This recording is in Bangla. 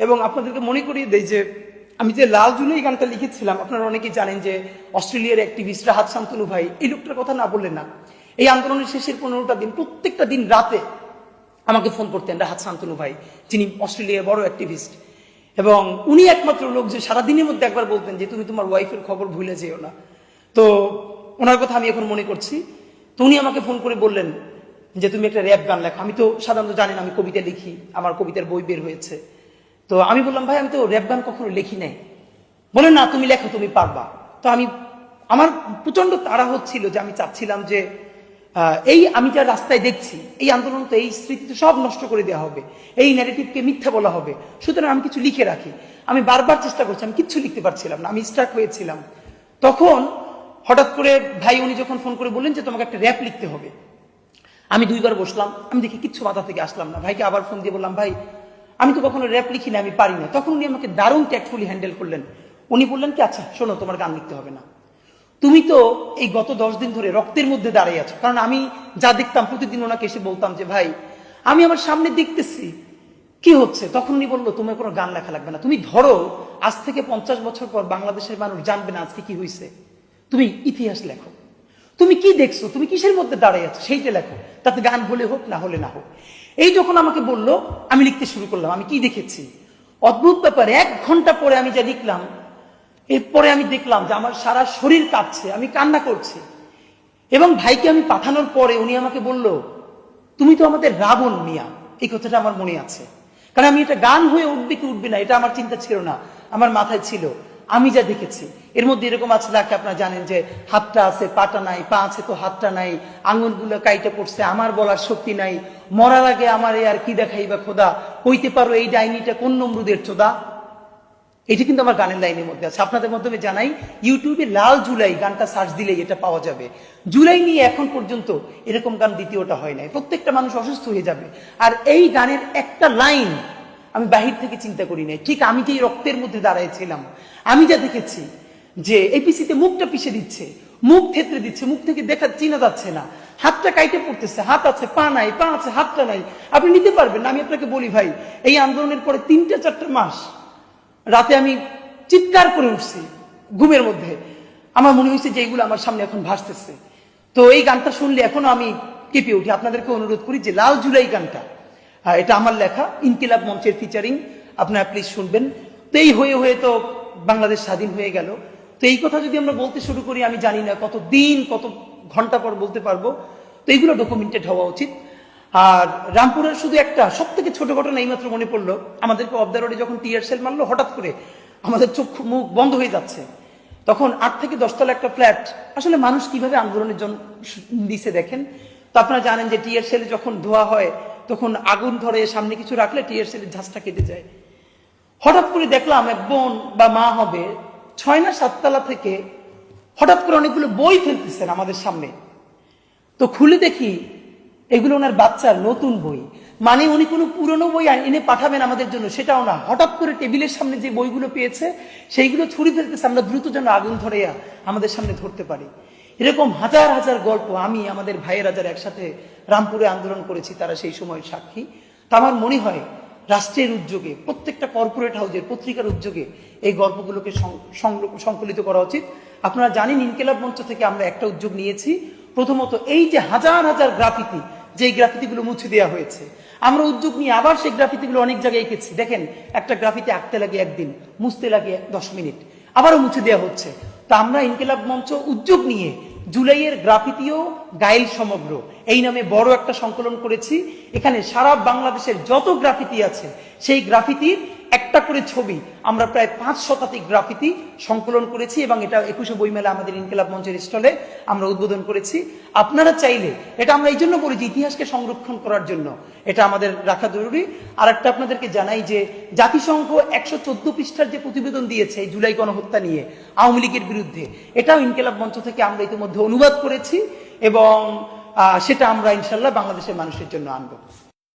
এবং আপনাদেরকে মনে করিয়ে দেই যে আমি যে লাল জুলাই গানটা লিখেছিলাম, আপনারা অনেকেই জানেন যে অস্ট্রেলিয়ার অ্যাক্টিভিস্ট রাহাত শান্তনু ভাই, এই লোকটার কথা না বললেন না। এই আন্দোলনের শেষের 15টা দিন প্রত্যেকটা দিন রাতে আমাকে ফোন করতেন রাহাত শান্তনু ভাই, যিনি অস্ট্রেলিয়ার বড় অ্যাক্টিভিস্ট। এবং উনি একমাত্র লোক যে সারাদিনের মধ্যে একবার বলতেন যে তুমি তোমার ওয়াইফের খবর ভুলে যেও না। তো ওনার কথা আমি এখন মনে করছি। তো উনি আমাকে ফোন করে বললেন যে তুমি একটা র্যাপ গান লেখো। আমি তো সাধারণত জানেন আমি কবিতা লিখি, আমার কবিতার বই বের হয়েছে। তো আমি বললাম ভাই আমি তো র্যাপ গান কখনো লিখি নাই। বলে না তুমি লেখো, তুমি পারবা। তো আমার প্রচন্ড তাড়া হচ্ছিল যে আমি চাচ্ছিলাম যে এই আমি যা রাস্তায় দেখছি, এই আন্দোলন তো এই স্মৃতি তো সব নষ্ট করে দেওয়া হবে, এই ন্যারেটিভকে মিথ্যা বলা হবে, সুতরাং আমি কিছু লিখে রাখি। আমি বারবার চেষ্টা করছি, আমি কিচ্ছু লিখতে পারছিলাম না, আমি স্টাক হয়েছিলাম। তখন হঠাৎ করে ভাই উনি যখন ফোন করে বললেন যে তোমাকে একটা র্যাপ লিখতে হবে, আমি 2বার বসলাম, আমি দেখি কিচ্ছু মাথা থেকে আসলাম না। ভাইকে আবার ফোন দিয়ে বললাম ভাই আমি তো কখনো র্যাপ লিখি না, আমি পারি না। তখন উনি আমাকে দারুণ ট্যাক্টফুলি হ্যান্ডেল করলেন। উনি বললেন কি আচ্ছা শোনো, তোমার গান লিখতে হবে না, তুমি তো এই গত 10 দিন ধরে রক্তের মধ্যে দাঁড়িয়ে আছো। কারণ আমি যা দেখতাম প্রতিদিন ওনাকে এসে বলতাম যে ভাই আমি আমার সামনে দেখতেছি কি হচ্ছে। তখন উনি বললো তোমার কোনো গান লেখা লাগবে না, তুমি ধরো আজ থেকে 50 বছর পর বাংলাদেশের মানুষ জানবে না আজকে কি হয়েছে, তুমি ইতিহাস লেখো, তুমি কি দেখছো, তুমি কিসের মধ্যে দাঁড়িয়ে আছো সেইটা লেখো, তাতে গান হলে হোক না হলে না হোক। এই যখন আমাকে বললো আমি লিখতে শুরু করলাম। আমি কি দেখেছি অদ্ভুত ব্যাপার, 1 ঘন্টা পরে আমি যা লিখলাম, এরপরে আমি দেখলাম যে আমার সারা শরীর কাঁপছে, আমি কান্না করছি। এবং ভাইকে আমি পাঠানোর পরে উনি আমাকে বলল তুমি তো আমাদের রাবণ মিয়া। এই কথাটা আমার মনে আছে, কারণ আমি এটা গান হয়ে উঠবে কি উঠবে না এটা আমার চিন্তা ছিল না, আমার মাথায় ছিল আমি যা দেখেছি। এর মধ্যে এরকম আছে লাখে, আপনারা জানেন যে হাতটা আছে পাটা নাই, পা আছে তো হাতটা নাই, আঙুলগুলো কাইটে পড়ছে, আমার বলার শক্তি নাই, মরার আগে আমার আর কি দেখাইবা খোদা, কইতে পারো এই ডাইনিটা কোন নমরুদের চোদা। এটা কিন্তু আমার গানের লাইনের মধ্যে আছে। আপনাদের মাধ্যমে জানাই ইউটিউবে লাল জুলাই গানটা সার্চ দিলেই এটা পাওয়া যাবে। জুলাই নিয়ে এখন পর্যন্ত এরকম গান দ্বিতীয়টা হয় নাই, প্রত্যেকটা মানুষ অসুস্থ হয়ে যাবে। আর এই গানের একটা লাইন আমি বাহির থেকে চিন্তা করি নাই। ঠিক আমি যে রক্তের মধ্যে দাঁড়াইছিলাম, আমি যা দেখেছি যে এপিসিতে মুখটা পিষে দিচ্ছে, মুখ থেতরে দিচ্ছে, মুখ থেকে দেখা চিনা যাচ্ছে না, হাতটা কাইটে পড়তেছে, হাত আছে পা নাই, পা আছে হাতটা নাই, আপনি নিতে পারবেন না। আমি আপনাকে বলি ভাই এই আন্দোলনের পরে 3-4 মাস রাতে আমি চিৎকার করে উঠছি ঘুমের মধ্যে। আমার মনে হয়েছে যে এইগুলো আমার সামনে এখন ভাসতেছে। তো এই গানটা শুনলে এখনো আমি কেঁপে উঠি। আপনাদেরকে অনুরোধ করি যে লাল জুলাই গানটা, এটা আমার লেখা, ইনকিলাব মঞ্চের ফিচারিং, আপনারা প্লিজ শুনবেন। তো এই হয়ে হয়ে তো বাংলাদেশ স্বাধীন হয়ে গেল। তো এই কথা যদি আমরা বলতে শুরু করি আমি জানি না কত দিন কত ঘন্টা পর বলতে পারবো। তো এইগুলো ডকুমেন্টেড হওয়া উচিত। আর রামপুরের শুধু একটা সব থেকে ছোট ঘটনা এইমাত্র মনে পড়লো, আমাদেরকে অফ দ্য রোডে যখন টিয়ার সেল মারলো, হঠাৎ করে আমাদের চোখ মুখ বন্ধ হয়ে যাচ্ছে। তখন 8 থেকে 10 তলা একটা ফ্ল্যাট, আসলে মানুষ কিভাবে আন্দোলনের জন্য দিছে দেখেন। তো আপনারা জানেন যে টিয়ার সেলে যখন ধোয়া হয় তখন আগুন ধরে, সামনে কিছু রাখলে টিয়ার সেলের ঝাঁজটা কেটে যায়। হঠাৎ করে দেখলাম এক বোন বা মা হবে 6 না 7 তলা থেকে হঠাৎ করে অনেকগুলো বই ফেলতেছেন আমাদের সামনে। তো খুলে দেখি এগুলো ওনার বাচ্চার নতুন বই। মানে উনি কোনো পুরনো বই এনে পাঠাবেন আমাদের জন্য সেটাও না, হঠাৎ করে টেবিলের সামনে যে বইগুলো পেয়েছে সেইগুলো ছুরি ফেলতেছে, আমরা দ্রুত যেন আগুন ধরে আমাদের সামনে ধরতে পারি। এরকম হাজার হাজার গল্প আমি আমাদের ভাইয়েরা যারা একসাথে রামপুরে আন্দোলন করেছি তারা সেই সময়ের সাক্ষী। তা আমার মনে হয় রাষ্ট্রের উদ্যোগে, প্রত্যেকটা কর্পোরেট হাউসের পত্রিকার উদ্যোগে এই গল্পগুলোকে সংকলিত করা উচিত। আপনারা জানেন ইনকিলাব মঞ্চ থেকে আমরা একটা উদ্যোগ নিয়েছি। প্রথমত এই যে হাজার হাজার গ্রাফিতি, যে গ্রাফিতিগুলো মুছে দেওয়া হয়েছে, আমরা উদ্যোগ নিয়ে আবার সেই গ্রাফিতিগুলো অনেক জায়গায় এঁকেছি। দেখেন একটা গ্রাফিতি আঁকতে লাগে 1 দিন, মুছতে লাগে 10 মিনিট, আবারও মুছে দেওয়া হচ্ছে। তা আমরা ইনকিলাব মঞ্চ উদ্যোগ নিয়ে জুলাইয়ের গ্রাফিতিও গাইল সমগ্র এই নামে বড় একটা সংকলন করেছি। এখানে সারা বাংলাদেশের যত গ্রাফিতি আছে সেই গ্রাফিতির একটা করে ছবি আমরা প্রায় 5 শতাধিক গ্রাফিতি সংকলন করেছি এবং এটা 21শে বইমেলা আমাদের ইনকিলাব মঞ্চের স্টলে আমরা উদ্বোধন করেছি। আপনারা চাইলে, এটা আমরা এই জন্য বলি যে ইতিহাসকে সংরক্ষণ করার জন্য এটা আমাদের রাখা জরুরি। আর একটা আপনাদেরকে জানাই যে জাতিসংঘ 114 পৃষ্ঠার যে প্রতিবেদন দিয়েছে এই জুলাই গণহত্যা নিয়ে আওয়ামী লীগের বিরুদ্ধে, এটাও ইনকিলাব মঞ্চ থেকে আমরা ইতিমধ্যে অনুবাদ করেছি এবং সেটা আমরা ইনশাল্লাহ বাংলাদেশের মানুষের জন্য আনবো।